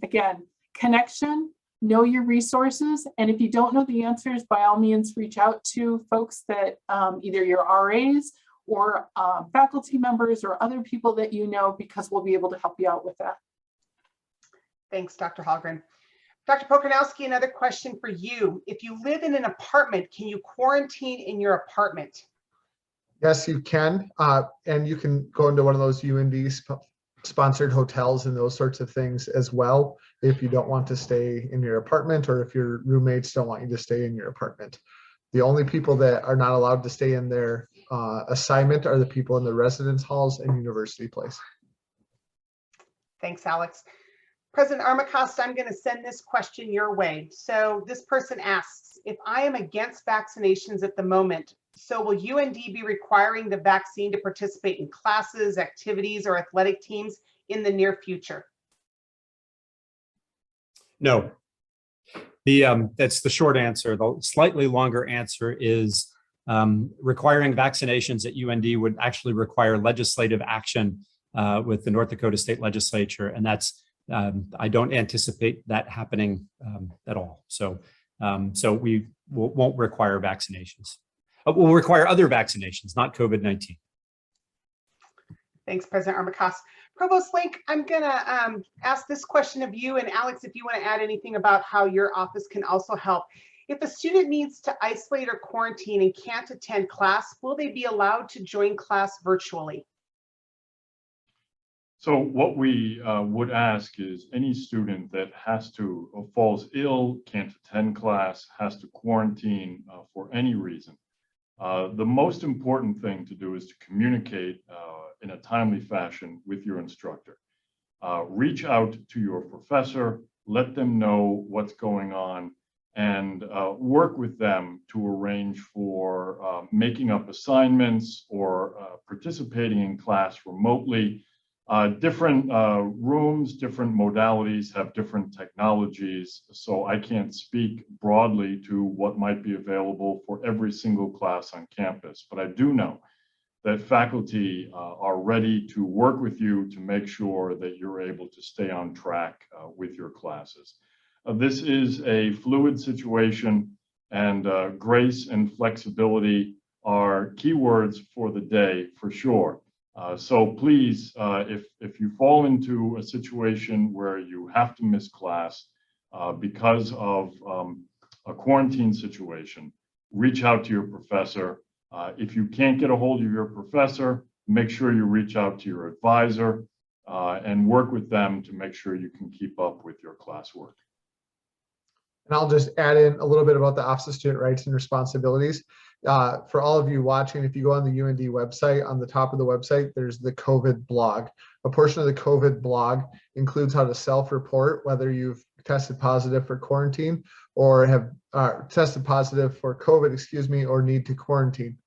again, connection, know your resources, and if you don't know the answers, by all means, reach out to folks that either your RAs or faculty members or other people that you know, because we'll be able to help you out with that. Thanks, Dr. Hallgren. Dr. Pokarnowski, another question for you. If you live in an apartment, can you quarantine in your apartment? Yes, you can. And you can go into one of those UND sponsored hotels and those sorts of things as well, if you don't want to stay in your apartment or if your roommates don't want you to stay in your apartment. The only people that are not allowed to stay in their assignment are the people in the residence halls and University Place. Thanks, Alex. President Armacost, I'm going to send this question your way. So this person asks, if I am against vaccinations at the moment, so will UND be requiring the vaccine to participate in classes, activities, or athletic teams in the near future? No. That's the short answer. The slightly longer answer is requiring vaccinations at UND would actually require legislative action with the North Dakota State Legislature, and that's I don't anticipate that happening at all. So we won't require vaccinations. We'll require other vaccinations, not COVID-19. Thanks, President Armacost. Provost Link, I'm gonna ask this question of you, and Alex, if you want to add anything about how your office can also help. If a student needs to isolate or quarantine and can't attend class, will they be allowed to join class virtually? So what we would ask is any student that has to, falls ill, can't attend class, has to quarantine for any reason. The most important thing to do is to communicate in a timely fashion with your instructor. Reach out to your professor, let them know what's going on, and work with them to arrange for making up assignments or participating in class remotely. Different rooms, different modalities have different technologies, so I can't speak broadly to what might be available for every single class on campus, but I do know that faculty are ready to work with you to make sure that you're able to stay on track with your classes. This is a fluid situation, and grace and flexibility are keywords for the day for sure. So please, if you fall into a situation where you have to miss class because of a quarantine situation, reach out to your professor. If you can't get a hold of your professor, make sure you reach out to your advisor and work with them to make sure you can keep up with your classwork. And I'll just add in a little bit about the Office of Student Rights and Responsibilities. For all of you watching, if you go on the UND website, on the top of the website, there's the COVID blog. A portion of the COVID blog includes how to self-report whether you've tested positive for quarantine or have tested positive for COVID, or need to quarantine.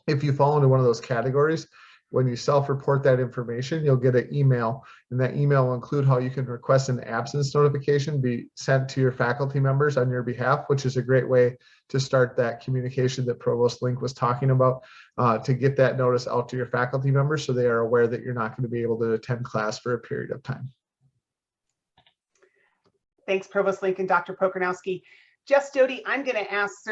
If you fall into one of those categories, when you self-report that information, you'll get an email, and that email will include how you can request an absence notification be sent to your faculty members on your behalf, which is a great way to start that communication that Provost Link was talking about, to get that notice out to your faculty members so they are aware that you're not going to be able to attend class for a period of time. Thanks, Provost Link and Dr. Pokarnowski. Jess Doty, I'm going to ask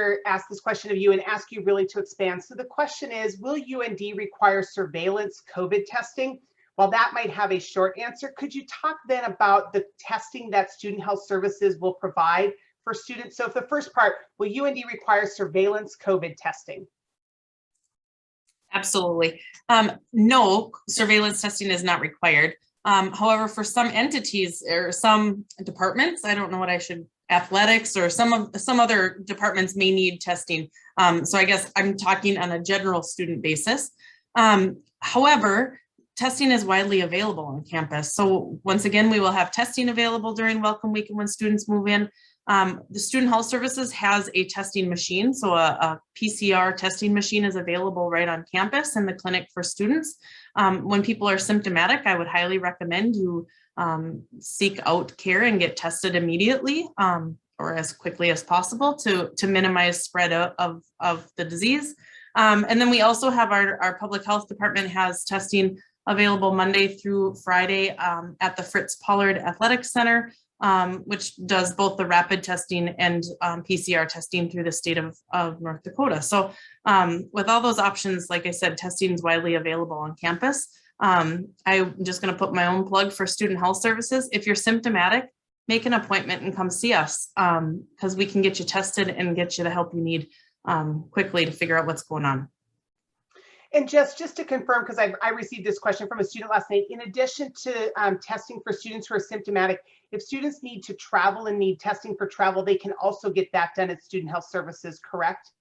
this question of you and ask you really to expand. So the question is, will UND require surveillance COVID testing? While that might have a short answer, could you talk then about the testing that Student Health Services will provide for students? So for the first part, will UND require surveillance COVID testing? Absolutely. No, surveillance testing is not required. However, for some entities or some departments, I don't know what I should, athletics or some other departments may need testing. So I guess I'm talking on a general student basis. However, testing is widely available on campus. So once again, we will have testing available during Welcome Week and when students move in. The Student Health Services has a testing machine. So a PCR testing machine is available right on campus in the clinic for students. When people are symptomatic, I would highly recommend you seek out care and get tested immediately or as quickly as possible to minimize spread of the disease. And then we also have our public health department has testing available Monday through Friday at the Fritz Pollard Athletic Center, which does both the rapid testing and PCR testing through the state of North Dakota. So with all those options, like I said, testing is widely available on campus. I'm just going to put my own plug for Student Health Services. If you're symptomatic, make an appointment and come see us because we can get you tested and get you the help you need quickly to figure out what's going on. And just to confirm, because I received this question from a student last night, in addition to testing for students who are symptomatic, if students need to travel and need testing for travel, they can also get that done at Student Health Services, correct?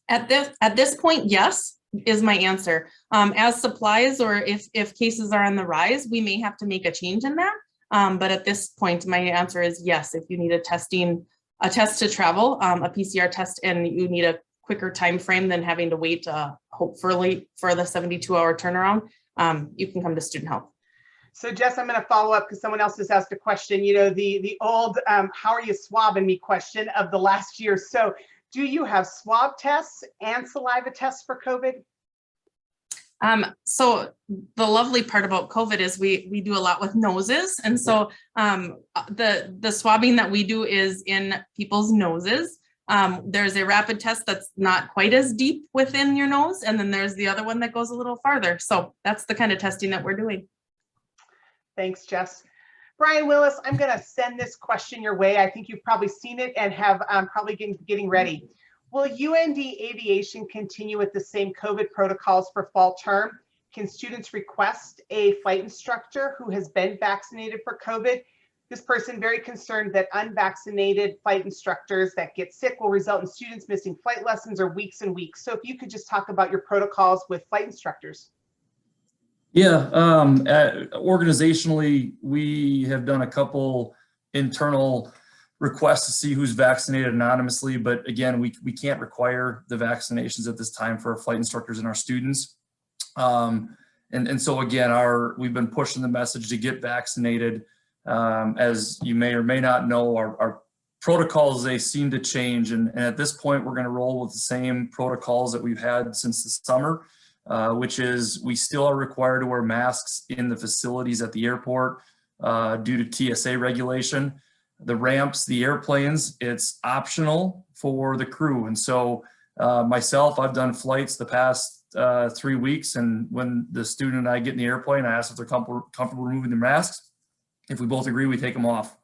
At this point, yes, is my answer. As supplies or if cases are on the rise, we may have to make a change in that. But at this point, my answer is yes. If you need a test to travel, a PCR test, and you need a quicker time frame than having to wait hopefully for the 72-hour turnaround, you can come to Student Health. So Jess, I'm going to follow up because someone else has asked a question, you know, the old how are you swabbing me question of the last year. So do you have swab tests and saliva tests for COVID? So the lovely part about COVID is we do a lot with noses. And so the swabbing that we do is in people's noses. There's a rapid test that's not quite as deep within your nose. And then there's the other one that goes a little farther. So that's the kind of testing that we're doing. Thanks, Jess. Brian Willis, I'm going to send this question your way. I think you've probably seen it and have probably getting ready. Will UND Aviation continue with the same COVID protocols for fall term? Can students request a flight instructor who has been vaccinated for COVID? This person very concerned that unvaccinated flight instructors that get sick will result in students missing flight lessons or weeks and weeks. So if you could just talk about your protocols with flight instructors. Yeah, organizationally, we have done a couple internal requests to see who's vaccinated anonymously, but again, we can't require the vaccinations at this time for our flight instructors and our students. And so again, we've been pushing the message to get vaccinated. As you may or may not know, our protocols, they seem to change. And at this point, we're gonna roll with the same protocols that we've had since the summer. Which is we still are required to wear masks in the facilities at the airport due to TSA regulation. The ramps, the airplanes, it's optional for the crew. And so myself, I've done flights the past 3 weeks. And when the student and I get in the airplane, I ask if they're comfortable removing their masks. If we both agree, we take them off.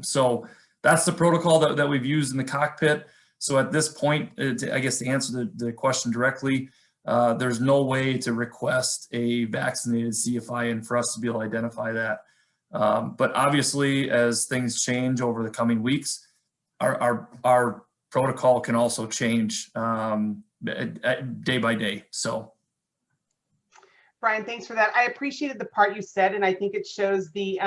So that's the protocol that we've used in the cockpit. So at this point, I guess to answer the question directly, there's no way to request a vaccinated CFI and for us to be able to identify that. But obviously, as things change over the coming weeks, our protocol can also change day by day. So, Brian, thanks for that. I appreciated the part you said, and I think it shows the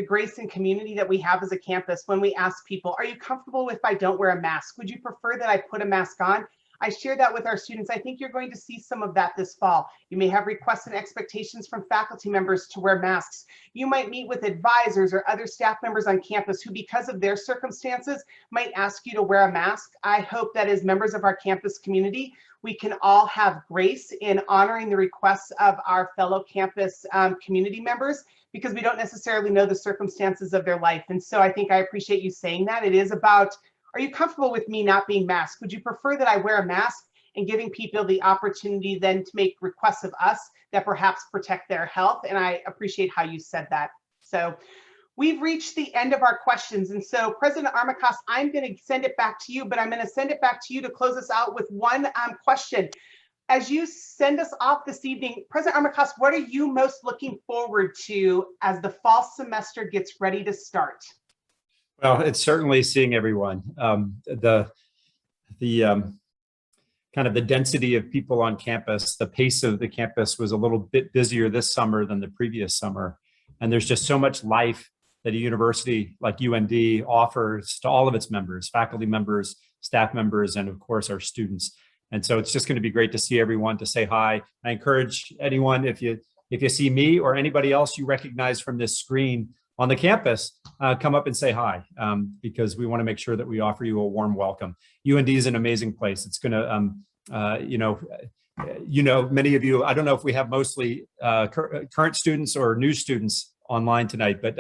grace and community that we have as a campus when we ask people, are you comfortable if I don't wear a mask? Would you prefer that I put a mask on? I share that with our students. I think you're going to see some of that this fall. You may have requests and expectations from faculty members to wear masks. You might meet with advisors or other staff members on campus who, because of their circumstances, might ask you to wear a mask. I hope that as members of our campus community, we can all have grace in honoring the requests of our fellow campus community members, because we don't necessarily know the circumstances of their life. And so I think I appreciate you saying that. It is about, are you comfortable with me not being masked? Would you prefer that I wear a mask? And giving people the opportunity then to make requests of us that perhaps protect their health. And I appreciate how you said that. So we've reached the end of our questions. And so President Armacost, I'm going to send it back to you, but I'm going to send it back to you to close us out with one question. As you send us off this evening, President Armacost, what are you most looking forward to as the fall semester gets ready to start? Well, it's certainly seeing everyone. The kind of the density of people on campus, the pace of the campus was a little bit busier this summer than the previous summer. And there's just so much life that a university like UND offers to all of its members, faculty members, staff members, and of course our students. And so it's just going to be great to see everyone, to say hi. I encourage anyone, if you see me or anybody else you recognize from this screen on the campus, come up and say hi, because we want to make sure that we offer you a warm welcome. UND is an amazing place. It's going to, many of you, I don't know if we have mostly current students or new students online tonight, but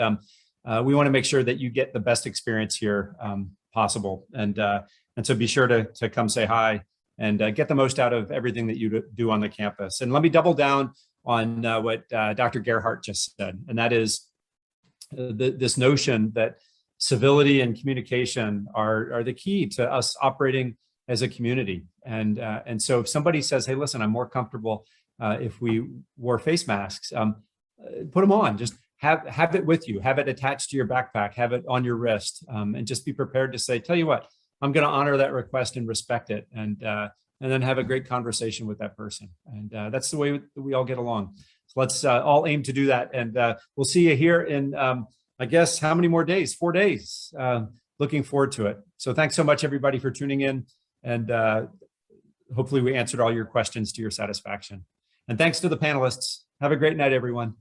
we want to make sure that you get the best experience here possible. And so be sure to come say hi and get the most out of everything that you do on the campus. And let me double down on what Dr. Gerhardt just said, and that is this notion that civility and communication are the key to us operating as a community. And so if somebody says, hey, listen, I'm more comfortable if we wore face masks, put them on. Just have it with you, have it attached to your backpack, have it on your wrist, and just be prepared to say, tell you what, I'm going to honor that request and respect it, and then have a great conversation with that person. And that's the way that we all get along. So let's all aim to do that. And we'll see you here in, I guess, how many more days? 4 days. Looking forward to it. So thanks so much, everybody, for tuning in. And hopefully we answered all your questions to your satisfaction. And thanks to the panelists. Have a great night, everyone.